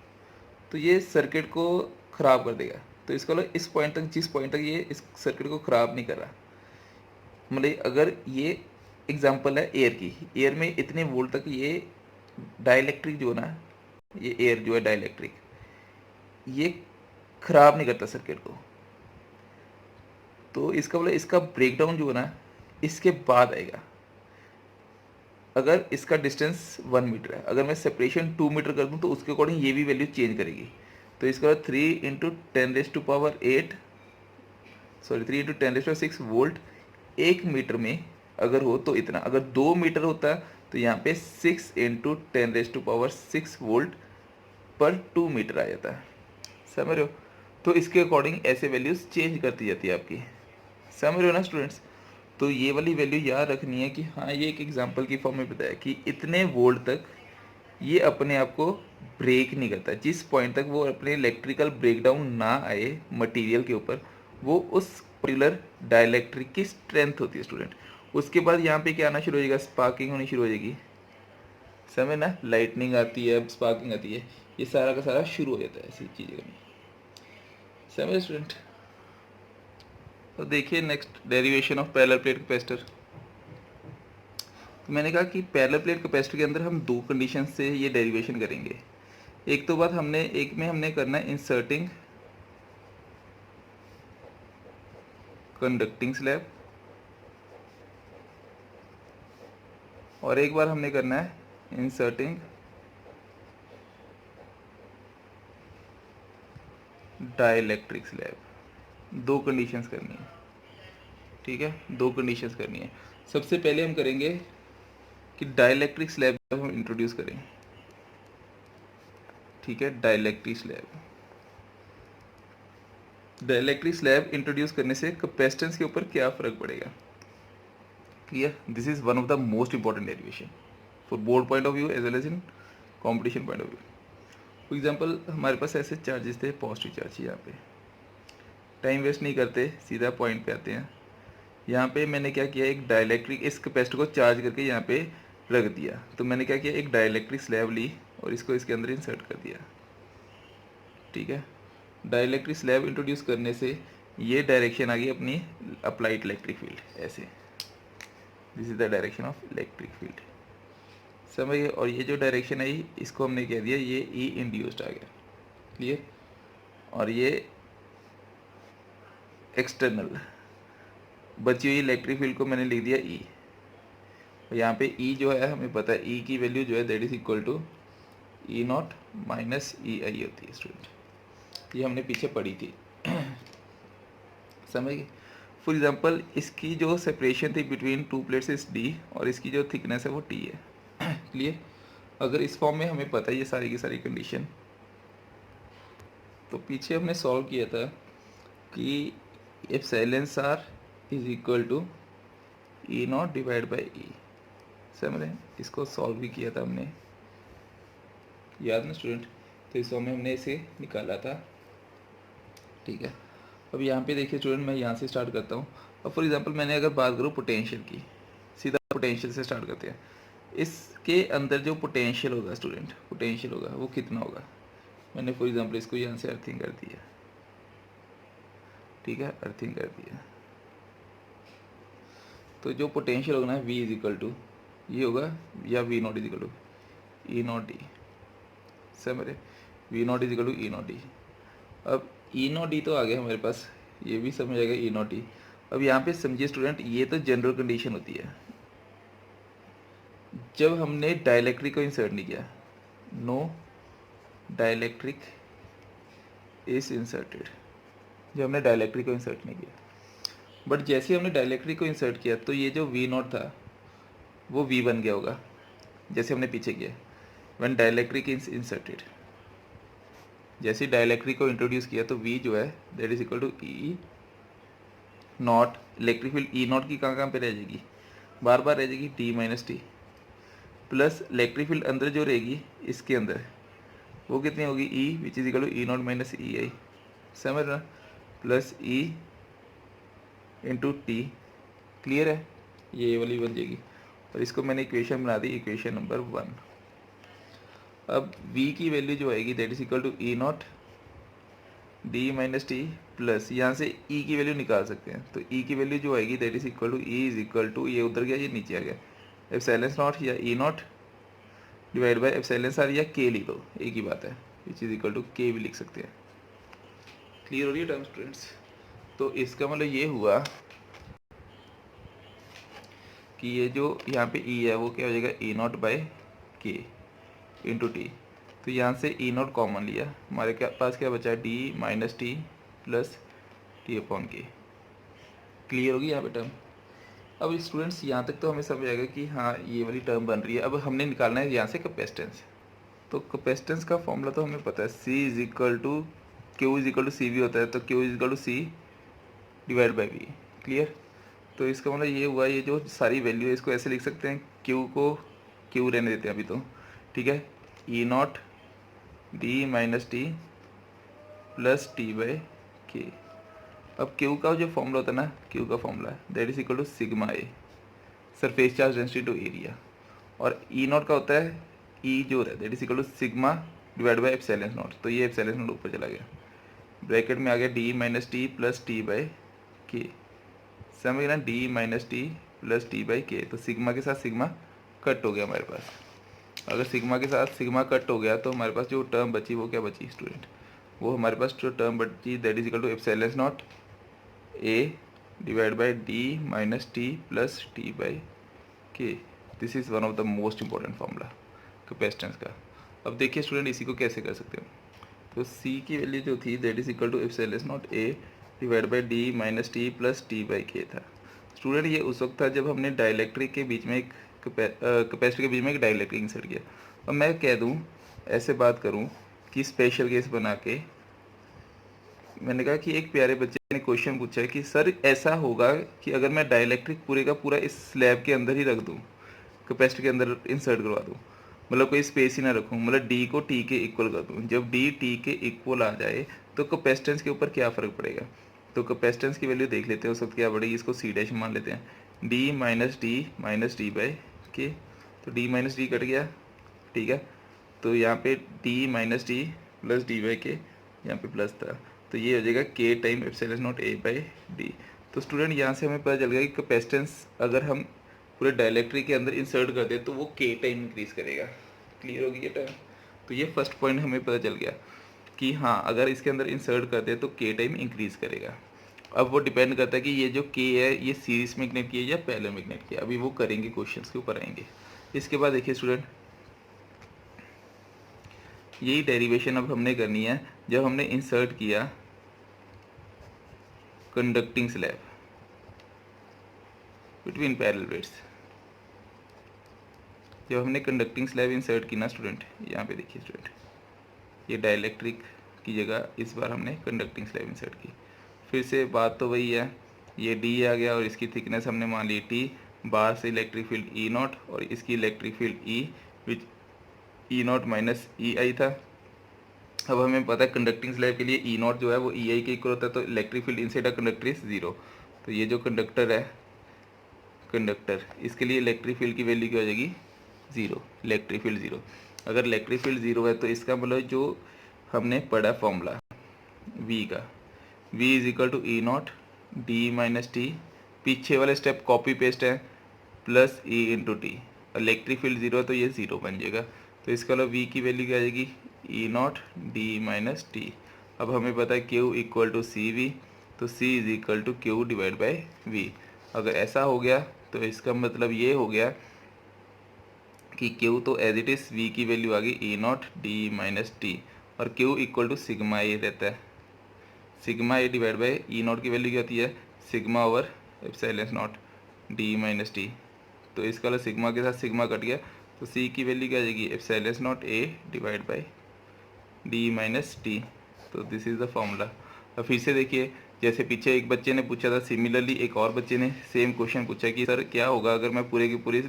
तो ये सर्किट को ख़राब कर देगा। तो इसका मतलब इस पॉइंट तक, जिस पॉइंट तक ये इस सर्किट को ख़राब नहीं कर रहा, मतलब अगर ये एग्जांपल है एयर की, एयर में इतने वोल्ट तक ये डाइलेक्ट्रिक जो है ना, ये एयर जो है डाइलेक्ट्रिक, ये ख़राब नहीं करता सर्किट को। तो इसका मतलब इसका ब्रेकडाउन जो है ना इसके बाद आएगा। अगर इसका डिस्टेंस 1 मीटर है, अगर मैं सेपरेशन 2 मीटर कर दूं तो उसके अकॉर्डिंग ये भी वैल्यू चेंज करेगी। तो इसका 3 × 10⁻⁸ वोल्ट 1 मीटर में अगर हो तो इतना, अगर 2 मीटर होता तो यहाँ पे 6 × 10⁻⁶ वोल्ट पर 2 मीटर आ जाता है। समझ रहे हो? तो इसके अकॉर्डिंग ऐसे वैल्यूज़ चेंज करती जाती है आपकी। समझ रहे हो ना स्टूडेंट्स? तो ये वाली वैल्यू याद रखनी है कि हाँ, ये एक एग्जांपल की फॉर्म में बताया कि इतने वोल्ट तक ये अपने आप को ब्रेक नहीं करता। जिस पॉइंट तक वो अपने इलेक्ट्रिकल ब्रेकडाउन ना आए मटेरियल के ऊपर, वो उस पर्टिकुलर डाइलेक्ट्रिक की स्ट्रेंथ होती है स्टूडेंट। उसके बाद यहाँ पे क्या आना शुरू हो जाएगा, स्पार्किंग होनी शुरू हो जाएगी। समझ ना, लाइटनिंग आती है, स्पार्किंग आती है, ये सारा का सारा शुरू हो जाता है ऐसी चीज़ें में। समझ स्टूडेंट? तो देखिए next, derivation of parallel plate capacitor. तो मैंने कहा कि पैरेलल प्लेट कैपेसिटर के अंदर हम 2 कंडीशन से ये डेरिवेशन करेंगे। एक तो बात हमने, एक में हमने करना है इंसर्टिंग कंडक्टिंग स्लैब, और एक बार हमने करना है इंसर्टिंग डाइलेक्ट्रिक स्लैब। 2 कंडीशंस करनी है, ठीक है, 2 कंडीशंस करनी है। सबसे पहले हम करेंगे कि डाइलेक्ट्रिक स्लैब हम इंट्रोड्यूस करें, ठीक है, dielectric slab. Dielectric slab introduce करने से कैपेसिटेंस के ऊपर क्या फ़र्क पड़ेगा? Clear? This is one of the most important derivation for board point of view as well as in competition point of view. For example हमारे पास ऐसे चार्जेस थे, पॉजिटिव चार्ज, यहाँ पे टाइम वेस्ट नहीं करते, सीधा पॉइंट पे आते हैं। यहाँ पे मैंने क्या किया, एक डाइलेक्ट्रिक, इस कैपेसिटर को चार्ज करके यहाँ पे रख दिया। तो मैंने क्या किया, एक डाइलेक्ट्रिक स्लैब ली और इसको इसके अंदर इंसर्ट कर दिया, ठीक है। डाइलेक्ट्रिक स्लैब इंट्रोड्यूस करने से ये डायरेक्शन आ गई अपनी अप्लाइड इलेक्ट्रिक फील्ड, ऐसे, this is the direction of electric field. समझिए? और ये जो डायरेक्शन आई इसको हमने कह दिया ये ई इंड्यूस्ड आ गया, क्लियर। और ये एक्सटर्नल बची हुई इलेक्ट्रिक फील्ड को मैंने लिख दिया ई। और यहाँ पे ई जो है हमें पता है, ई की वैल्यू जो है that is equal to E not minus E I होती है स्टूडेंट, ये हमने पीछे पढ़ी थी। समझ गए? फॉर एग्जांपल इसकी जो सेपरेशन थी बिटवीन 2 प्लेट्स इज डी, और इसकी जो थिकनेस है वो टी है, क्लियर। अगर इस फॉर्म में हमें पता है ये सारी की सारी कंडीशन, तो पीछे हमने सॉल्व किया था कि epsilon are is equal to E not divide by E. समझ रहे हैं? इसको सॉल्व भी किया था हमने, याद ना स्टूडेंट? तो इस फॉर्म में हमने इसे निकाला था, ठीक है। अब यहाँ पे देखिए स्टूडेंट, मैं यहाँ से स्टार्ट करता हूँ। अब फॉर एग्जांपल मैंने अगर बात करूँ पोटेंशियल की, सीधा पोटेंशियल से स्टार्ट करते हैं। इसके अंदर जो पोटेंशियल होगा स्टूडेंट, पोटेंशियल होगा वो कितना होगा? मैंने फॉर एग्जांपल इसको यहाँ से अर्थिंग कर दिया, ठीक है, अर्थिंग कर दिया। तो जो पोटेंशियल होगा ना V इज इक्वल टू ये होगा, या V naught is equal to E not D. समझ रहे? V naught is equal to E not D. अब ई नॉट डी तो आ गया हमारे पास, ये भी समझ आएगा ई नॉट डी। अब यहाँ पे समझिए स्टूडेंट, ये तो जनरल कंडीशन होती है जब हमने डाइलेक्ट्रिक को इंसर्ट नहीं किया, नो डाइलेक्ट्रिक इज इंसर्टेड, जब हमने डाइलेक्ट्रिक को इंसर्ट नहीं किया। बट जैसे ही हमने डाइलेक्ट्रिक को इंसर्ट किया तो ये जो V नॉट था वो V बन गया होगा, जैसे हमने पीछे किया व्हेन डाइलेक्ट्रिक इज इंसर्टेड। जैसे डाइलेक्ट्रिक को इंट्रोड्यूस किया तो V जो है that is equal to E not electric field E not की कहाँ पे रह जाएगी, बार बार रह जाएगी T minus T, plus electric field अंदर जो रहेगी इसके अंदर वो कितनी होगी E which is equal to E not minus E I, समझ रहा, plus E into T. Clear है, ये वाली बन जाएगी और इसको मैंने इक्वेशन बना दी, इक्वेशन नंबर 1। अब v की वैल्यू जो आएगी that is equal to E not D minus T plus, यहाँ से e की वैल्यू निकाल सकते हैं, तो e की वैल्यू जो आएगी that is equal to E is equal to, ये उधर गया ये नीचे आ गया, एप्सिलॉन नॉट या E not divide by epsilon R या के लिख लो, एक ही बात है, विच इज इक्वल टू के भी लिख सकते हैं। क्लियर हो रही है टर्म स्टूडेंट्स? तो इसका मतलब ये हुआ कि ये जो यहाँ पे e है वो क्या हो जाएगा ई नॉट बाई के इंटू टी, तो यहाँ से ई नॉट कॉमन लिया, हमारे पास क्या बचा D minus T plus T upon के। क्लियर होगी यहाँ पे टर्म? अब स्टूडेंट्स यहाँ तक तो हमें समझ आएगा कि हाँ ये वाली टर्म बन रही है। अब हमने निकालना है यहाँ से कैपेसिटेंस, तो कैपेसिटेंस का फॉर्मूला तो हमें पता है, C is equal to Q is equal to C V होता है, तो Q is equal to C divide by V. Clear? तो इसका मतलब ये हुआ, ये जो सारी वैल्यू है इसको ऐसे लिख सकते हैं, क्यू को क्यू रहने देते हैं अभी तो, ठीक है, E not D minus T plus T by K. अब क्यू का जो फॉर्मूला होता है ना, क्यू का formula that is equal to sigma a surface charge density to area, और ई नॉट का होता है ई जो है that is equal to sigma divide by epsilon naught, तो ये एप्सिलॉन नॉट ऊपर चला गया, ब्रैकेट में आ गया D minus T plus T by K, समझ ना, D minus T plus T by K, तो सिग्मा के साथ सिग्मा कट हो गया हमारे पास। अगर सिग्मा के साथ सिग्मा कट हो गया तो हमारे पास जो टर्म बची वो क्या बची स्टूडेंट, वो हमारे पास जो टर्म बची that is equal to epsilon not A divide by D minus T plus T by K. This is one of the most important formula capacitance का। अब देखिए स्टूडेंट इसी को कैसे कर सकते हो, तो सी की वैल्यू जो थी that is equal to epsilon not A divide by D minus T plus T by K था। स्टूडेंट ये उस वक्त था जब हमने डाइलेक्ट्रिक के बीच में एक कैपेसिटर के बीच में एक डाइलेक्ट्रिक इंसर्ट किया। अब मैं कह दूं, ऐसे बात करूं कि स्पेशल केस बना के, मैंने कहा कि एक प्यारे बच्चे ने क्वेश्चन पूछा है कि सर ऐसा होगा कि अगर मैं डाइलेक्ट्रिक पूरे का पूरा इस स्लैब के अंदर ही रख दूं, कैपेसिटर के अंदर इंसर्ट करवा दूं, मतलब कोई स्पेस ही ना रखूं, मतलब डी को टी के इक्वल कर दूं, जब डी टी के इक्वल आ जाए तो कैपेसिटेंस के ऊपर क्या फ़र्क पड़ेगा। तो कैपेसिटेंस की वैल्यू देख लेते हैं उस वक्त क्या बढ़ेगी, इसको सी डैश मान लेते हैं, D minus D by K, तो डी माइनस डी कट गया, ठीक है, तो यहाँ पे D minus D plus D by के, यहाँ पे प्लस था, तो ये हो जाएगा के time epsilon not a by D. तो स्टूडेंट यहाँ से हमें पता चल गया कि कैपेसिटेंस अगर हम पूरे डाइलेक्ट्रिक के अंदर इंसर्ट कर दे तो वो के टाइम इंक्रीज करेगा। क्लियर होगी ये टर्म? तो ये फर्स्ट पॉइंट हमें पता चल गया कि हाँ अगर इसके अंदर इंसर्ट कर दे तो के टाइम इंक्रीज करेगा। अब वो डिपेंड करता है कि ये जो के है ये सीरीज में कनेक्ट किया या पैरेलल में कनेक्ट किया, अभी वो करेंगे, क्वेश्चंस के ऊपर आएंगे। इसके बाद देखिए स्टूडेंट, यही डेरिवेशन अब हमने करनी है जब हमने इंसर्ट किया conducting slab between parallel plates. जब हमने कंडक्टिंग स्लैब इंसर्ट की ना स्टूडेंट, यहाँ पे देखिए स्टूडेंट, ये डाइलेक्ट्रिक की जगह इस बार हमने कंडक्टिंग स्लैब इंसर्ट की। फिर से बात तो वही है, ये डी आ गया और इसकी थिकनेस हमने मान ली टी, बाहर से इलेक्ट्रिक फील्ड ई नॉट और इसकी electric field E which E not minus E I था। अब हमें पता है कंडक्टिंग स्लैब के लिए ई नॉट जो है वो ई आई के इक्वल होता है, तो electric field inside a conductor is zero. तो ये जो कंडक्टर है, कंडक्टर, इसके लिए इलेक्ट्रिक फील्ड की वैल्यू क्या हो जाएगी, ज़ीरो, इलेक्ट्रिक फील्ड ज़ीरो। अगर इलेक्ट्रिक फील्ड ज़ीरो है तो इसका मतलब जो हमने पढ़ा फॉर्मूला वी का, V is equal to E not D minus T, पीछे वाले स्टेप कॉपी पेस्ट है, plus E into T, electric field zero है तो ये ज़ीरो बन जाएगा। तो इसका मतलब वी की वैल्यू क्या आ जाएगी, E not D minus T. अब हमें पता है Q equal to C V, तो C is equal to Q divide by V. अगर ऐसा हो गया तो इसका मतलब ये हो गया कि क्यू तो एज इट इज़ वी की वैल्यू आ गई ई नॉट डी माइनस टी, और क्यू इक्वल टू सिग्मा ए रहता है, sigma A divide by E not की वैल्यू क्या होती है, sigma over epsilon not D minus T. तो इसका मतलब सिग्मा के साथ सिग्मा कट गया, तो सी की वैल्यू क्या आ जाएगी, epsilon not A divide by D minus T. तो दिस इज़ द फॉर्मूला। अब फिर से देखिए, जैसे पीछे एक बच्चे ने पूछा था, सिमिलरली एक और बच्चे ने सेम क्वेश्चन पूछा कि सर क्या होगा अगर मैं पूरे के पूरे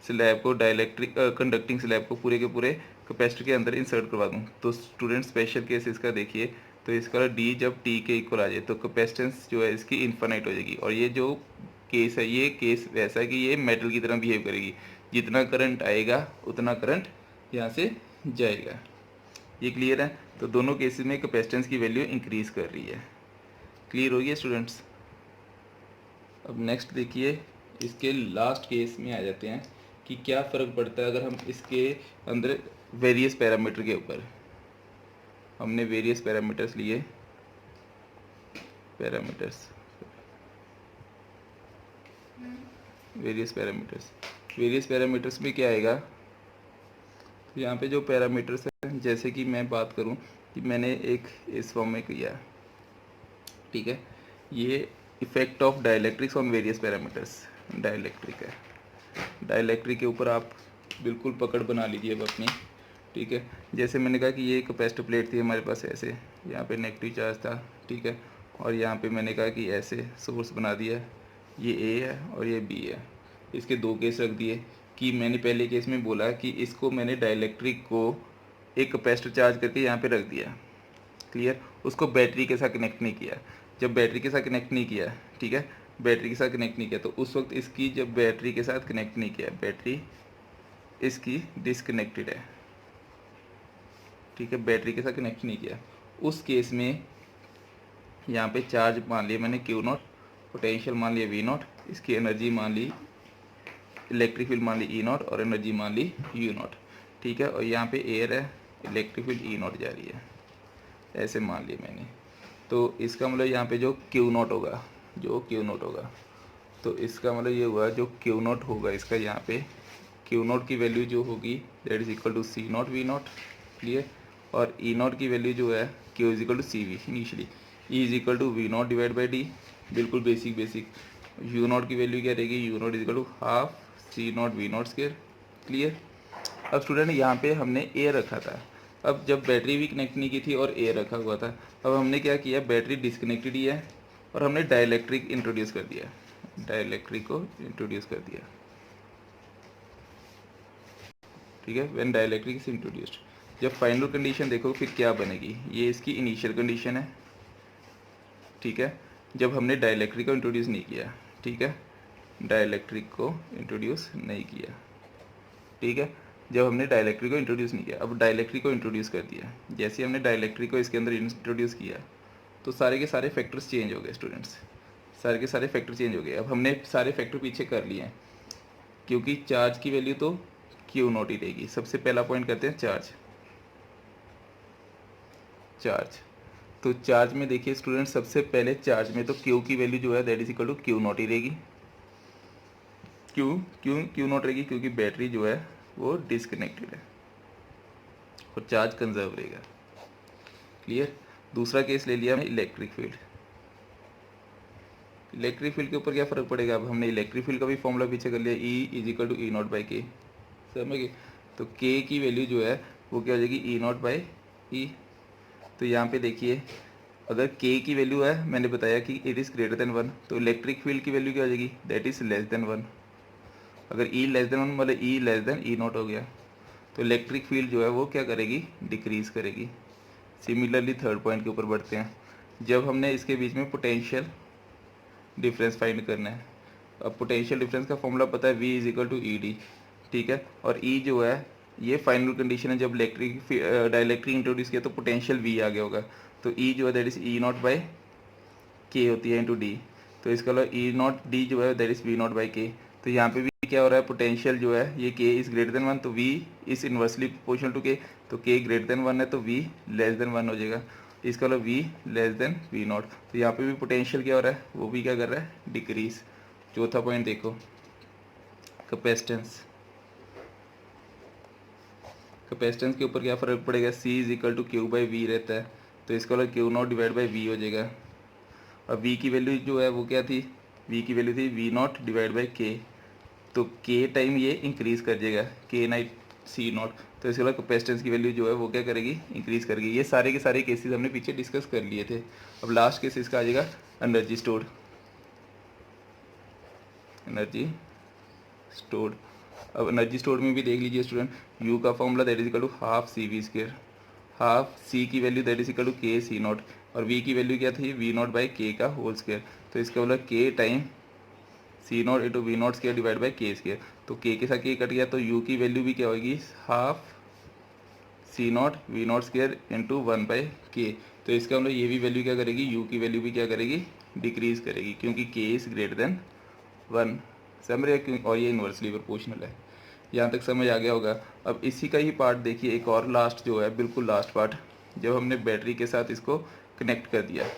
स्लैब को डाइलेक्ट्रिक कंडक्टिंग स्लैब को पूरे के पूरे कैपेसिटर के अंदर इंसर्ट करवा दूँ। तो स्टूडेंट स्पेशल केस इसका देखिए, तो इसका डी जब टी के इक्वल आ जाए तो कैपेसिटेंस जो है इसकी इन्फानाइट हो जाएगी। और ये जो केस है, ये केस वैसा है कि ये मेटल की तरह बिहेव करेगी, जितना करंट आएगा उतना करंट यहाँ से जाएगा। ये क्लियर है? तो दोनों केसेस में कैपेसिटेंस की वैल्यू इंक्रीज कर रही है। क्लियर हो गया स्टूडेंट्स? अब नेक्स्ट देखिए, इसके लास्ट केस में आ जाते हैं कि क्या फ़र्क पड़ता है अगर हम इसके अंदर वेरियस पैरामीटर के ऊपर, हमने वेरियस पैरामीटर्स लिए, वेरियस पैरामीटर्स में क्या आएगा, तो यहाँ पे जो पैरामीटर्स हैं, जैसे कि मैं बात करूँ कि मैंने एक इस फॉर्म में किया, ठीक है, ये effect of dielectrics on various parameters, dielectric है, डाइलेक्ट्रिक के ऊपर आप बिल्कुल पकड़ बना लीजिए अब अपनी, ठीक है। जैसे मैंने कहा कि ये कैपेसिटर प्लेट थी हमारे पास ऐसे, यहाँ पे नेगेटिव चार्ज था, ठीक है, और यहाँ पे मैंने कहा कि ऐसे सोर्स बना दिया, ये ए है और ये बी है, इसके दो केस रख दिए कि मैंने पहले केस में बोला कि इसको मैंने डाइलेक्ट्रिक को एक कैपेसिटर चार्ज करके यहाँ पे रख दिया, क्लियर, उसको बैटरी के साथ कनेक्ट नहीं किया। जब बैटरी के साथ कनेक्ट नहीं किया, ठीक है, बैटरी के साथ कनेक्ट नहीं किया तो उस वक्त इसकी जब बैटरी के साथ कनेक्ट नहीं किया, बैटरी इसकी डिसकनेक्टेड है, ठीक है, बैटरी के साथ कनेक्ट नहीं किया, उस केस में यहाँ पे चार्ज मान लिया मैंने Q नॉट, पोटेंशियल मान लिया V नॉट, इसकी एनर्जी मान ली, इलेक्ट्रिक फील्ड मान ली E नॉट और एनर्जी मान ली U नॉट, ठीक है, और यहाँ पे एयर है, इलेक्ट्रिक फील्ड E नॉट जा रही है, ऐसे मान लिया मैंने। तो इसका मतलब यहाँ पे जो Q नॉट होगा, तो इसका मतलब ये हुआ जो Q नॉट होगा इसका, यहाँ पे Q नॉट की वैल्यू जो होगी that is equal to C naught V naught, clear, और E नॉट की वैल्यू जो है Q is equal to C V initially, E is equal to V naught divide by D, बिल्कुल basic. U naught की value क्या रहेगी, U naught is equal to half C naught V naught square, clear. अब student यहाँ पे हमने ए रखा था, अब जब बैटरी भी कनेक्ट नहीं की थी और ए रखा हुआ था, अब हमने क्या किया, बैटरी डिसकनेक्टेड ही है और हमने डाइलेक्ट्रिक इंट्रोड्यूस कर दिया, ठीक है, व्हेन डाइलेक्ट्रिक इज इंट्रोड्यूस्ड। जब फाइनल कंडीशन देखो फिर क्या बनेगी, ये इसकी इनिशियल कंडीशन है, ठीक है, जब हमने डाइलेक्ट्रिक को इंट्रोड्यूस नहीं किया, ठीक है, ठीक है, जब हमने डाइलेक्ट्रिक को इंट्रोड्यूस नहीं किया, अब डाइलेक्ट्रिक को इंट्रोड्यूस कर दिया, जैसे हमने डाइलेक्ट्रिक को इसके अंदर इंट्रोड्यूस किया तो सारे के सारे फैक्टर्स चेंज हो गए स्टूडेंट्स, सारे के सारे फैक्टर चेंज हो गए। अब हमने सारे फैक्टर पीछे कर लिए हैं क्योंकि चार्ज की वैल्यू तो Q नॉट ही रहेगी। सबसे पहला पॉइंट करते हैं चार्ज। तो चार्ज में देखिए स्टूडेंट, सबसे पहले चार्ज में तो Q की वैल्यू जो है that is equal to Q naught ही रहेगी, क्यों नॉट रहेगी, क्योंकि बैटरी जो है वो डिसकनेक्टेड है और चार्ज कंजर्व रहेगा, क्लियर। दूसरा केस ले लिया हमने इलेक्ट्रिक फील्ड के ऊपर क्या फ़र्क पड़ेगा, अब हमने इलेक्ट्रिक फील्ड का भी फॉर्मूला पीछे कर लिया, E is equal to E naught by K, समझ गए। तो K की वैल्यू जो है वो क्या हो जाएगी, ई नॉट बाई ई। तो यहाँ पे देखिए अगर K की वैल्यू है, मैंने बताया कि इट इज़ ग्रेटर देन 1, तो इलेक्ट्रिक फील्ड की वैल्यू क्या हो जाएगी, दैट इज़ लेस देन 1। अगर E लेस देन 1 मतलब E less than E not हो गया, तो इलेक्ट्रिक फील्ड जो है वो क्या करेगी, डिक्रीज़ करेगी। सिमिलरली थर्ड पॉइंट के ऊपर बढ़ते हैं, जब हमने इसके बीच में पोटेंशियल डिफरेंस फाइंड करना है। अब पोटेंशियल डिफरेंस का फॉर्मूला पता है, V is equal to E D, ठीक है, और E जो है ये फाइनल कंडीशन है, जब डाइलेक्ट्रिक इंट्रोड्यूस किया तो पोटेंशियल V आ गया होगा, तो E जो है that is E naught by के होती है इंटू डी, तो इसका मतलब ई नॉट डी जो है that is V naught by K. तो यहाँ पे भी क्या हो रहा है, पोटेंशियल जो है ये के इज़ ग्रेटर देन 1, तो V is inversely proportional to K, तो के ग्रेटर देन 1 है तो V लेस देन 1 हो जाएगा, इसका मतलब V less than V naught. तो यहाँ पे भी पोटेंशियल क्या हो रहा है, वो भी क्या कर रहा है, डिक्रीज। चौथा पॉइंट देखो, कैपेसिटेंस के ऊपर क्या फ़र्क पड़ेगा, C is equal to Q by V रहता है, तो इसका मतलब Q not divide by V हो जाएगा। और V की वैल्यू जो है वो क्या थी, V की वैल्यू थी V naught divide by K, तो K टाइम ये इंक्रीज़ कर जाएगा, सी नॉट, तो इसके बाद कैपेसिटेंस की वैल्यू जो है वो क्या करेगी, इंक्रीज करेगी। ये सारे के सारे केसेस हमने पीछे डिस्कस कर लिए थे। अब लास्ट केस इसका आ जाएगा एनर्जी स्टोर्ड। एनर्जी स्टोर्ड, अब एनर्जी स्टोर में भी देख लीजिए स्टूडेंट, यू का formula that is equal to half C V square, half C की value that is equal to K C not, और वी की वैल्यू क्या थी, वी नॉट बाई के का होल स्क्र। तो इसका मतलब K time C naught into V naught square divide by K square. तो के साथ के कट गया, तो यू की वैल्यू भी क्या होगी, half C naught V naught square into one by K. तो इसका मतलब ये भी वैल्यू क्या करेगी, यू की वैल्यू भी क्या करेगी, डिक्रीज करेगी, क्योंकि के इज़ ग्रेटर देन 1। समझ रहे क्यों, और ये इन्वर्सली प्रोपोर्शनल है। यहाँ तक समझ आ गया होगा। अब इसी का ही पार्ट देखिए, एक और लास्ट जो है, बिल्कुल लास्ट पार्ट, जब हमने बैटरी के साथ इसको कनेक्ट कर दिया,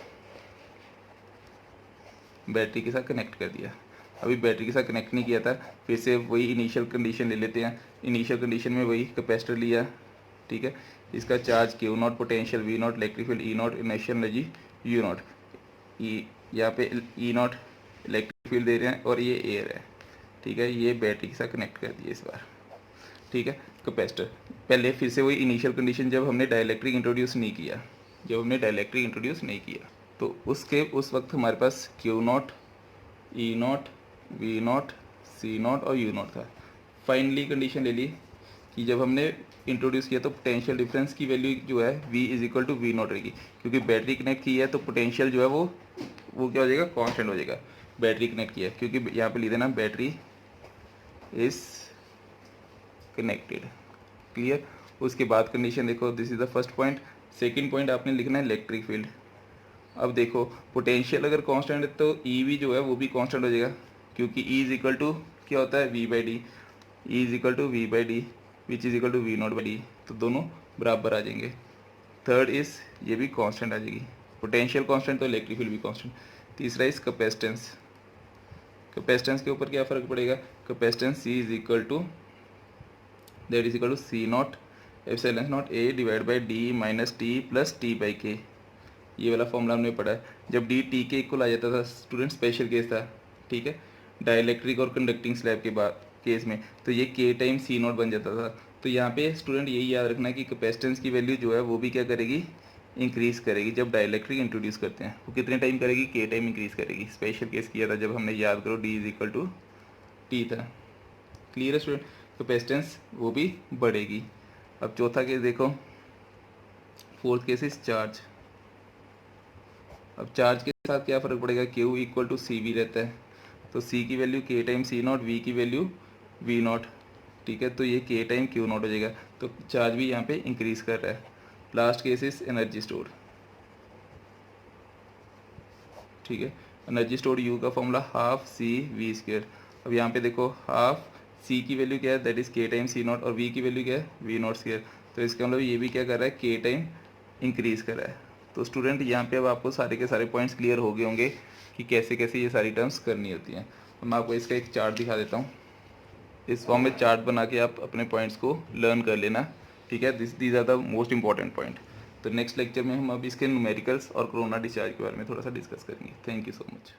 बैटरी के साथ कनेक्ट कर दिया, अभी बैटरी के साथ कनेक्ट नहीं किया था, फिर से वही इनिशियल कंडीशन ले लेते हैं। इनिशियल कंडीशन में वही कैपेसिटर लिया, ठीक है, इसका charge Q not, potential V not, electric field E not, initial energy U not. E यहाँ पे ई नॉट इलेक्ट्रिक फील्ड दे रहे हैं और ये एयर है, ठीक है, ये बैटरी के साथ कनेक्ट कर दिए इस बार, ठीक है। कैपेसिटर पहले फिर से वही इनिशियल कंडीशन, जब हमने डाइलेक्ट्रिक इंट्रोड्यूस नहीं किया, जब हमने डाइलेक्ट्रिक इंट्रोड्यूस नहीं किया, तो उस वक्त हमारे पास Q not, E not, V not, C not और यू नॉट था। फाइनली कंडीशन ले ली कि जब हमने इंट्रोड्यूस किया तो पोटेंशियल डिफरेंस की वैल्यू जो है V is equal to V naught रहेगी, क्योंकि बैटरी कनेक्ट की है तो पोटेंशियल जो है वो क्या हो जाएगा, कांस्टेंट हो जाएगा। बैटरी कनेक्ट किया है, क्योंकि यहाँ पे लिख देना बैटरी इज कनेक्टेड, क्लियर। उसके बाद कंडीशन देखो, this is the first point. Second point आपने लिखना है इलेक्ट्रिक फील्ड। अब देखो पोटेंशियल अगर कांस्टेंट है तो ई भी जो है वो भी कांस्टेंट हो जाएगा, क्योंकि ई इज इक्वल टू क्या होता है, V by D, E is equal to V by D which is equal to V naught by D, तो दोनों बराबर आ जाएंगे। थर्ड इज ये भी कांस्टेंट आ जाएगी, पोटेंशियल कांस्टेंट तो इलेक्ट्रिक फील्ड भी कांस्टेंट। तीसरा इज कैपेसिटेंस, कैपेसिटेंस के ऊपर क्या फ़र्क पड़ेगा, capacitance C is equal to that is equal to C naught epsilon not A divide by D minus T plus T by K. ये वाला फॉर्मूला हमने पढ़ा है। जब डी टी के इक्वल आ जाता था स्टूडेंट, स्पेशल केस था, ठीक है, डाइलेक्ट्रिक और कंडक्टिंग स्लैब के बाद केस में, तो ये के टाइम सी नॉट बन जाता था। तो यहाँ पे स्टूडेंट यही याद रखना है कि कैपेसिटेंस की वैल्यू जो है वो भी क्या करेगी, इंक्रीज़ करेगी। जब डाइलेक्ट्रिक इंट्रोड्यूस करते हैं वो कितने टाइम करेगी, के टाइम इंक्रीज़ करेगी। स्पेशल केस किया था जब हमने, याद करो, D is equal to T था, क्लियर है स्टूडेंट। कैपेसिटेंस वो भी बढ़ेगी। अब चौथा केस देखो, फोर्थ केस इज चार्ज। अब चार्ज के साथ क्या फ़र्क पड़ेगा, Q equal to C V रहता है, तो सी की value K time C naught, V की वैल्यू वी नॉट, ठीक है, तो ये के टाइम क्यू नॉट हो जाएगा, तो चार्ज भी यहाँ पे इंक्रीज़ कर रहा है। Last case is energy store, ठीक है, एनर्जी स्टोर यू का formula half C V square. अब यहाँ पे देखो हाफ सी की वैल्यू क्या है, दैट इज़ के टाइम सी नॉट, और वी की वैल्यू क्या है, वी नॉट स्क्र। तो इसका मतलब ये भी क्या कर रहा है, के टाइम इंक्रीज़ कर रहा है। तो स्टूडेंट यहाँ पे अब आपको सारे के सारे पॉइंट्स क्लियर हो गए होंगे कि कैसे कैसे ये सारी टर्म्स करनी होती हैं। तो मैं आपको इसका एक चार्ट दिखा देता हूँ। इस फॉर्म में चार्ट बना के आप अपने पॉइंट्स को लर्न कर लेना, ठीक है। These are the most important point. तो नेक्स्ट लेक्चर में हम अब इसके न्यूमेरिकल्स और कोरोना डिस्चार्ज के बारे में थोड़ा सा डिस्कस करेंगे। Thank you so much.